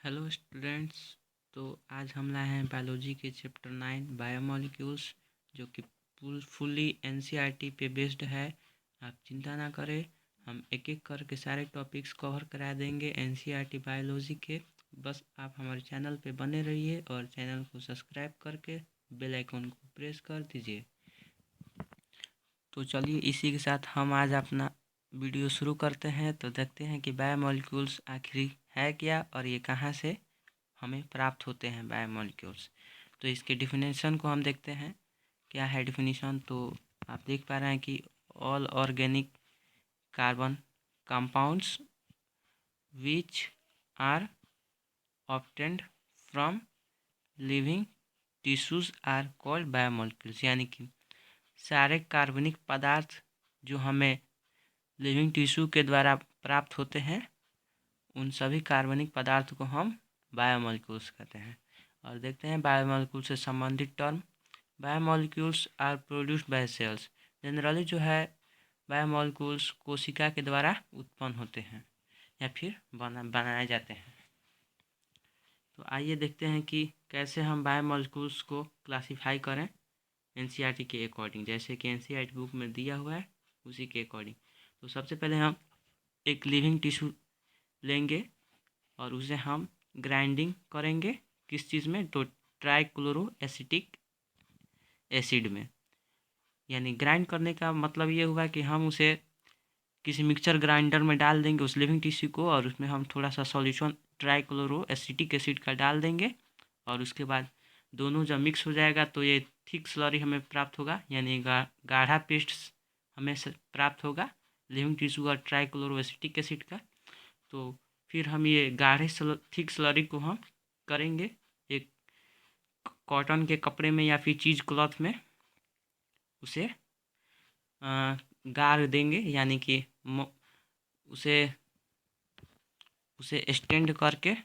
Hello students. तो आज हम लाए हैं बायोलॉजी के चैप्टर 9 बायोमॉलिक्यूल्स, जो कि फुल्ली एनसीईआरटी पे बेस्ड है। आप चिंता ना करें, हम एक एक करके सारे टॉपिक्स कवर करा देंगे एनसीईआरटी बायोलॉजी के। बस आप हमारे चैनल पे बने रहिए और चैनल को सब्सक्राइब करके बेल आइकन को प्रेस कर दीजिए। तो चलिए इसी के साथ हम आज अपना वीडियो शुरू करते हैं। तो देखते हैं कि बायोमॉलिक्यूल्स आखिर है क्या और ये कहाँ से हमें प्राप्त होते हैं बायोमॉलिक्यूल्स। तो इसके डिफिनेशन को हम देखते हैं क्या है डिफिनेशन। तो आप देख पा रहे हैं कि all organic carbon compounds which are obtained from living tissues are called biomolecules, यानी कि सारे कार्बनिक पदार्थ जो हमें लिविंग टिश्यू के द्वारा प्राप्त होते हैं, उन सभी कार्बनिक पदार्थ को हम बायोमॉलिक्यूल्स कहते हैं। और देखते हैं बायोमॉलिक्यूल से संबंधित term. Biomolecules are produced by cells. Generally जो है बायोमॉलिक्यूल्स कोशिका के द्वारा उत्पन्न होते हैं या फिर बनाए जाते हैं। तो आइए देखते हैं कि कैसे हम बायोमॉलिक्यूल्स को क्लासीफाई करें एनसीईआरटी के अकॉर्डिंग, जैसे कि एनसीईआरटी बुक में दिया हुआ है उसी के अकॉर्डिंग। तो सबसे पहले हम एक लिविंग टिश्यू लेंगे और उसे हम ग्राइंडिंग करेंगे। किस चीज़ में? तो ट्राइक्लोरो एसिटिक एसिड में। यानी ग्राइंड करने का मतलब ये हुआ कि हम उसे किसी मिक्सचर ग्राइंडर में डाल देंगे उस लिविंग टिश्यू को, और उसमें हम थोड़ा सा सॉल्यूशन ट्राइक्लोरो एसिटिक एसिड का डाल देंगे। और उसके बाद दोनों जब मिक्स हो जाएगा तो ये थिक स्लरी हमें प्राप्त होगा, यानी गाढ़ा पेस्ट हमें प्राप्त होगा लिविंग टिश्यू और ट्राइक्लोरो एसिटिक एसिड का। तो फिर हम ये गाढ़े थिक स्लरी को हम करेंगे एक कॉटन के कपड़े में या फिर चीज़ क्लॉथ में उसे गाड़ देंगे, यानी कि उसे उसे स्टैंड करके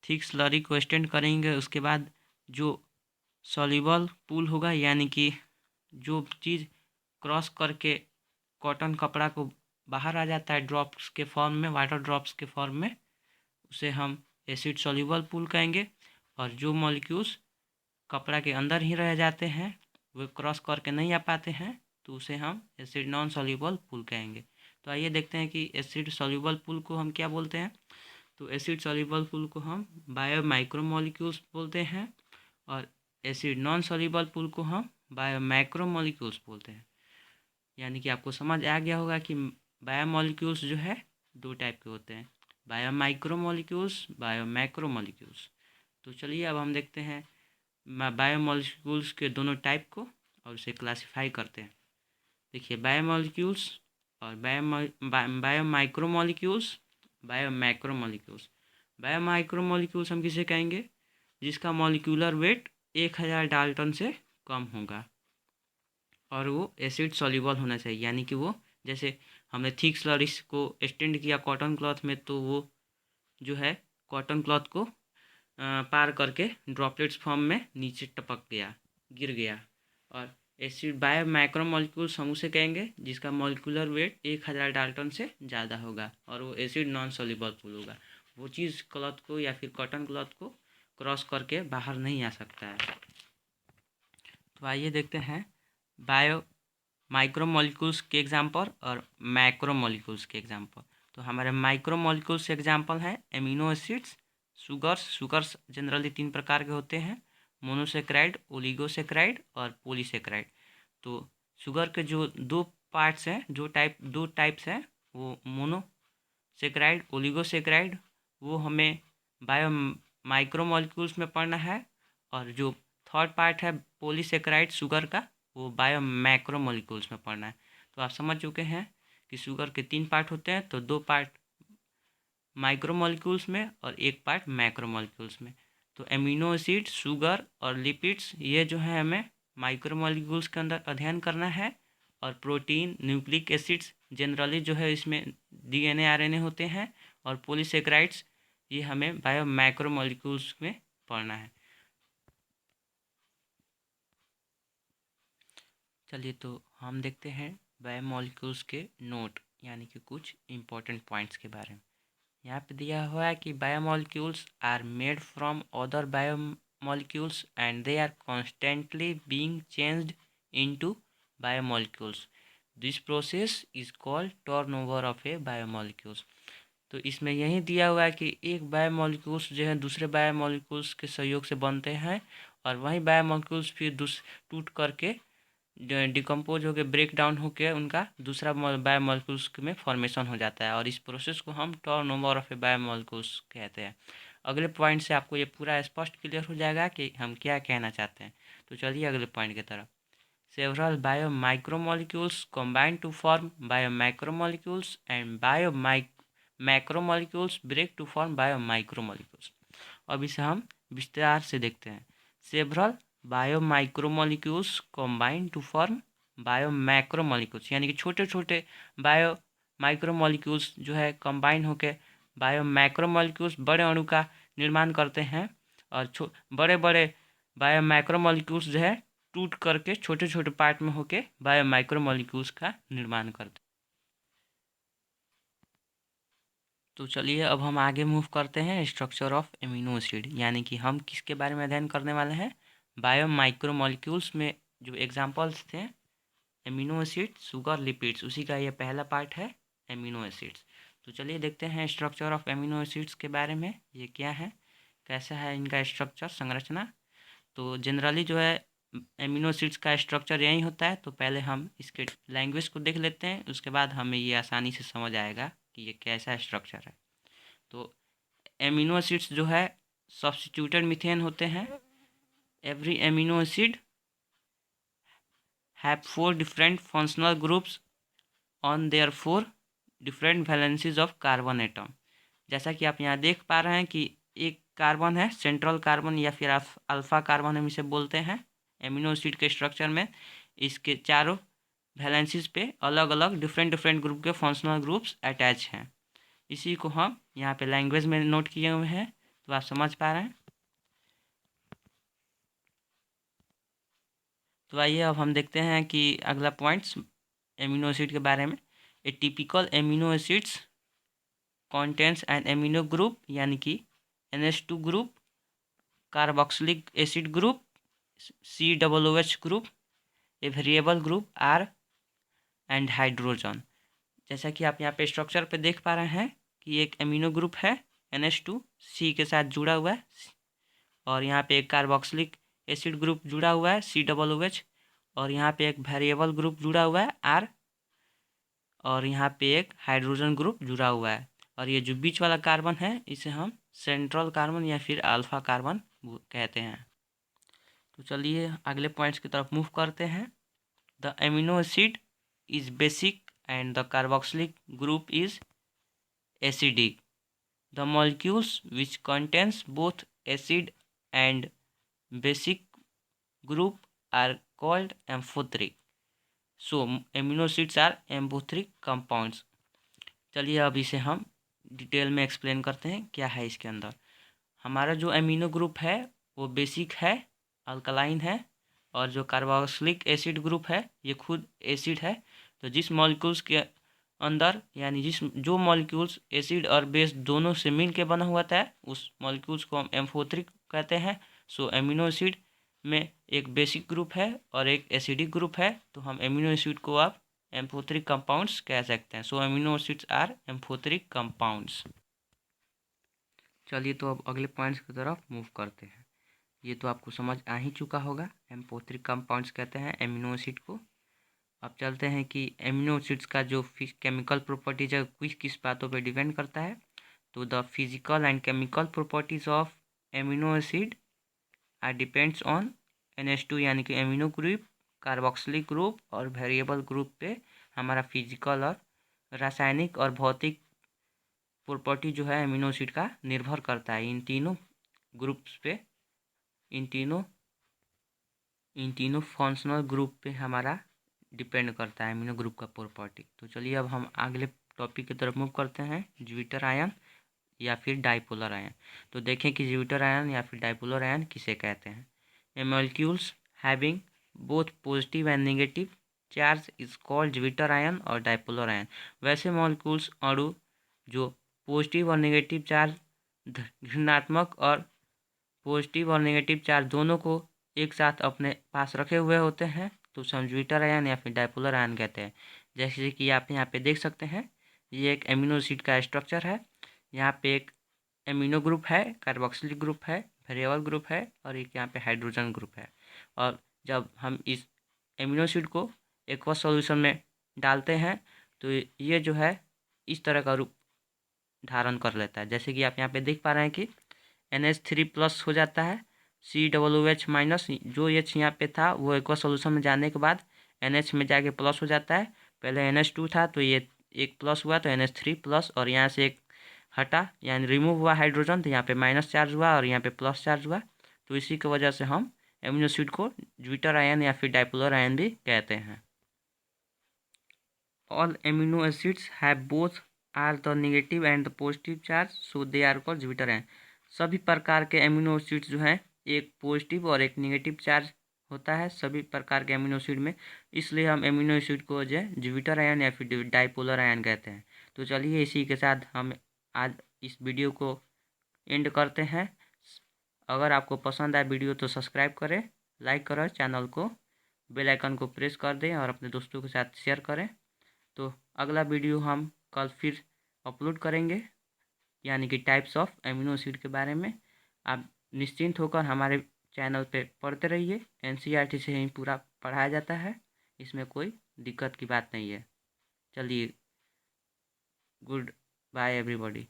थिक स्लरी को स्टैंड करेंगे। उसके बाद जो सॉल्युबल पूल होगा, यानी कि जो चीज़ क्रॉस करके कॉटन कपड़ा को बाहर आ जाता है ड्रॉप्स के फॉर्म में, वाटर ड्रॉप्स के फॉर्म में, उसे हम एसिड सॉल्युबल पूल कहेंगे। और जो मॉलिक्यूल्स कपड़ा के अंदर ही रह जाते हैं, वो क्रॉस करके नहीं आ पाते हैं, तो उसे हम एसिड नॉन सॉल्युबल पूल कहेंगे। तो आइए देखते हैं कि एसिड सॉल्युबल पूल को हम क्या बोलते हैं। तो एसिड सॉल्युबल पूल को हम बायो माइक्रोमोलिक्यूल्स बोलते हैं, और एसिड नॉन सॉल्युबल पूल को हम बायो मैक्रोमोलिक्यूल्स बोलते हैं। यानी कि आपको समझ आ गया होगा कि बायोमॉलिक्यूल्स जो है दो टाइप के होते हैं, बायो माइक्रोमोलिक्यूल्स, बायो मैक्रोमोलिक्यूल्स। तो चलिए अब हम देखते हैं बायोमॉलिक्यूल्स के दोनों टाइप को और उसे क्लासिफाई करते हैं। देखिए बायोमॉलिक्यूल्स और bio micromolecules, bio macromolecules. Bio micromolecules हम किसे कहेंगे? जिसका मॉलिक्यूलर वेट 1000 डाल्टन से कम होगा और वो एसिड सॉल्युबल होना चाहिए। यानी कि वो, जैसे हमने थिक स्लरीज को स्टेंड किया कॉटन क्लॉथ में, तो वो जो है कॉटन क्लॉथ को पार करके ड्रॉपलेट्स फॉर्म में नीचे टपक गया, गिर गया। और एसिड बायो मैक्रोमोलिक्यूल्स हम उसे कहेंगे जिसका मॉलिक्यूलर वेट 1000 डाल्टन से ज़्यादा होगा और वो एसिड नॉन सॉल्युबल पूल होगा। वो चीज़ क्लॉथ को या फिर कॉटन क्लॉथ को क्रॉस करके बाहर नहीं आ सकता है। तो आइए देखते हैं बायो माइक्रोमोलिक्यूल्स के एग्जांपल और मैक्रोमोलिक्यूल्स के एग्जांपल। तो हमारे माइक्रोमोलिक्यूल्स के एग्जांपल हैं एमिनो एसिड्स, शुगर्स जनरली 3 प्रकार के होते हैं, मोनोसेक्राइड, ओलिगोसेक्राइड और पॉलीसेक्राइड। तो शुगर के जो दो टाइप्स हैं, वो मोनोसेक्राइड, ओलिगोसेक्राइड, वो हमें बायो माइक्रोमोलिक्यूल्स में पढ़ना है। और जो थर्ड पार्ट है पॉलीसेक्राइड शुगर का, वो बायो मैक्रोमोलिक्यूल्स में पढ़ना है। तो आप समझ चुके हैं कि शुगर के 3 पार्ट होते हैं, तो 2 पार्ट माइक्रोमोलिक्यूल्स में और 1 पार्ट मैक्रोमोलिक्यूल्स में। तो एमिनो एसिड, शुगर और लिपिड्स, ये जो है हमें माइक्रोमोलिक्यूल्स के अंदर अध्ययन करना है। और प्रोटीन, न्यूक्लिक एसिड्स जनरली जो है इसमें डीएनए आरएनए होते हैं। और पॉलीसेक्राइड्स, ये हमें बायो मैक्रोमोलिक्यूल्स में पढ़ना है। चलिए तो हम देखते हैं बायोमॉलिक्यूल्स के नोट, यानी कि कुछ इम्पोर्टेंट पॉइंट्स के बारे में। यहाँ पे दिया हुआ है कि biomolecules are made from other biomolecules and they are constantly being changed into biomolecules. This process is called turnover of a biomolecules. तो इसमें यही दिया हुआ है कि एक बायोमोलिक्यूल्स जो है दूसरे बायोमोलिक्यूल्स के सहयोग से बनते हैं और वही बायोमोलिक्यूल्स फिर टूट करके डिकम्पोज होकर ब्रेक डाउन होकर उनका दूसरा बायोमोलिक्यूल्स में फॉर्मेशन हो जाता है और इस प्रोसेस को हम टर्नओवर ऑफ ए बायोमोलिक्यूल्स कहते हैं। अगले पॉइंट से आपको ये पूरा स्पष्ट क्लियर हो जाएगा कि हम क्या कहना चाहते हैं। तो चलिए अगले पॉइंट की तरफ। Several biomicromolecules combine to form biomacromolecules and biomacromolecules break to form biomicromolecules। अब इसे हम विस्तार से देखते हैं। Several biomicromolecules combine to form biomacromolecules यानी कि छोटे छोटे बायोमाइक्रोमोलिक्यूल्स जो है कंबाइन होकर बायोमैक्रोमोलिक्यूल्स बड़े अणु का निर्माण करते हैं और बड़े बड़े बायोमैक्रोमोलिक्यूल्स जो है टूट करके छोटे छोटे पार्ट में होके बायोमाइक्रोमोलिक्यूल्स का निर्माण करते। तो चलिए अब हम आगे मूव करते हैं स्ट्रक्चर ऑफ एमिनो एसिड, यानी कि हम किसके बारे में अध्ययन करने वाले हैं, बायोमाइक्रोमोलिक्यूल्स में जो एग्जांपल्स थे एमिनो एसिड, शुगर, लिपिड्स, उसी का ये पहला पार्ट है एमिनो एसिड्स। तो चलिए देखते हैं स्ट्रक्चर ऑफ एमिनो एसिड्स के बारे में, ये क्या है, कैसा है इनका स्ट्रक्चर, संरचना। तो जनरली जो है एमिनो एसिड्स का स्ट्रक्चर यही होता है। तो पहले हम इसके लैंग्वेज को देख लेते हैं, उसके बाद हमें ये आसानी से समझ आएगा कि ये कैसा स्ट्रक्चर है। तो एमिनो एसिड्स जो है सब्स्टिट्यूटेड मीथेन होते हैं। Every amino acid have 4 different functional groups on their 4 different valencies of carbon atom. जैसा कि आप यहाँ देख पा रहे हैं कि एक कार्बन है सेंट्रल कार्बन या फिर अल्फा कार्बन हम इसे बोलते हैं। एमिनो एसिड के स्ट्रक्चर में इसके चारों वैलेंसीज पे अलग अलग डिफरेंट डिफरेंट ग्रुप के फंक्शनल ग्रुप्स अटैच हैं। इसी को हम यहाँ पे लैंग्वेज में नोट किए हुए हैं, तो आप समझ पा रहे हैं। तो आइए अब हम देखते हैं कि अगला पॉइंट्स एमिनो एसिड के बारे में। A typical amino acids contents an amino group यानी कि NH2 group, carboxylic acid group, COOH group, a variable group R and hydrogen. जैसा कि आप यहाँ पे स्ट्रक्चर पे देख पा रहे हैं कि एक एमिनो ग्रुप है NH2 C के साथ जुड़ा हुआ है और यहाँ पे एक कार्बोक्सिलिक एसिड ग्रुप जुड़ा हुआ है COOH और यहाँ पे एक वेरिएबल ग्रुप जुड़ा हुआ है R और यहाँ पे एक हाइड्रोजन ग्रुप जुड़ा हुआ है। और ये जो बीच वाला कार्बन है इसे हम सेंट्रल कार्बन या फिर अल्फा कार्बन कहते हैं। तो चलिए अगले पॉइंट्स की तरफ मूव करते हैं। The amino acid is basic and the carboxylic group is acidic. The molecules which contains both acid and basic group are called amphoteric. So amino acids are amphoteric compounds. चलिए अब इसे हम detail में explain करते हैं क्या है इसके अंदर। हमारा जो एमिनो ग्रुप है वो बेसिक है, अल्कलाइन है, और जो कार्बोक्सिलिक एसिड ग्रुप है ये खुद एसिड है। तो जिस मॉलिक्यूल्स के अंदर यानी जो मॉलिक्यूल्स एसिड और बेस दोनों से मिल के बना हुआ था उस मॉलिक्यूल्स को हम एम्फोथेरिक कहते हैं। सो एमिनो एसिड में एक बेसिक ग्रुप है और एक एसिडिक ग्रुप है, तो हम एमिनो एसिड को आप एम्फोथेरिक कंपाउंड्स कह सकते हैं। सो amino acids are amphoteric compounds. चलिए तो अब अगले पॉइंट्स की तरफ मूव करते हैं। ये तो आपको समझ आ ही चुका होगा, एम्फोथेरिक कंपाउंड्स कहते हैं एमिनो एसिड को। अब चलते हैं कि एमिनो एसिड्स का जो केमिकल प्रॉपर्टीज है किस किस बातों पे डिपेंड करता है। तो the physical and chemical properties of amino acid are depends on NH2 यानी कि एमिनो ग्रुप, कार्बोक्सिलिक ग्रुप और वेरिएबल ग्रुप पे हमारा फिजिकल और रासायनिक और भौतिक प्रॉपर्टी जो है एमिनो एसिड का निर्भर करता है इन तीनों ग्रुप्स पे, इन तीनों फंक्शनल ग्रुप पे हमारा डिपेंड करता है एमिनो ग्रुप का प्रॉपर्टी। तो चलिए अब हम अगले टॉपिक की तरफ मूव करते हैं, ज्विटर आयन या फिर डाइपोलर आयन। तो देखें कि ज्विटर आयन या फिर डाइपोलर आयन किसे कहते हैं। A molecules having both positive and negative charge is called zwitter ion और डाइपोलर आयन। वैसे मॉलिक्यूल्स अणु जो पॉजिटिव और नेगेटिव चार्ज, ऋणात्मक और पॉजिटिव और नेगेटिव चार्ज दोनों को एक साथ अपने पास रखे हुए होते हैं, तो उसे हम ज्विटर आयन या फिर डाइपोलर आयन कहते हैं। जैसे कि आप यहाँ पे देख सकते हैं, ये एक एमिनो एसिड का स्ट्रक्चर है। यहाँ पे एक एमिनो ग्रुप है, कार्बोक्सिलिक ग्रुप है, वेरिएबल ग्रुप है और एक यहाँ पे हाइड्रोजन ग्रुप है। और जब हम इस एमिनो एसिड को एक्वस सॉल्यूशन में डालते हैं तो ये जो है इस तरह का रूप धारण कर लेता है। जैसे कि आप यहाँ पे देख पा रहे हैं कि NH3+ हो जाता है, COOH-, जो H यहाँ पे था वो एक्वस सॉल्यूशन में जाने के बाद NH में जाके प्लस हो जाता है। पहले NH2 था तो ये एक प्लस हुआ तो NH3+, और यहाँ से एक हटा यानी रिमूव हुआ हाइड्रोजन, तो यहाँ पे माइनस चार्ज हुआ और यहाँ पे प्लस चार्ज हुआ। तो इसी की वजह से हम एमिनो एसिड को ज्विटर आयन या फिर डाइपोलर आयन भी कहते हैं। All amino acids have both are the negative and the positive charge, so they are called zwitter ion. सभी प्रकार के एमिनो एसिड्स जो हैं एक पॉजिटिव और एक नेगेटिव चार्ज होता है सभी प्रकार के एमिनो एसिड में, इसलिए हम एमिनो एसिड को जो है ज्विटर आयन या फिर डाइपोलर आयन कहते हैं। तो चलिए इसी के साथ हम आज इस वीडियो को एंड करते हैं। अगर आपको पसंद आए वीडियो तो सब्सक्राइब करें, लाइक करें चैनल को, बेल आइकन को प्रेस कर दें और अपने दोस्तों के साथ शेयर करें। तो अगला वीडियो हम कल फिर अपलोड करेंगे, यानी कि टाइप्स ऑफ एमिनो एसिड के बारे में। आप निश्चिंत होकर हमारे चैनल पे पढ़ते रहिए, NCERT से ही पूरा पढ़ाया जाता है, इसमें कोई दिक्कत की बात नहीं है। चलिए, गुड बाय एवरीबॉडी।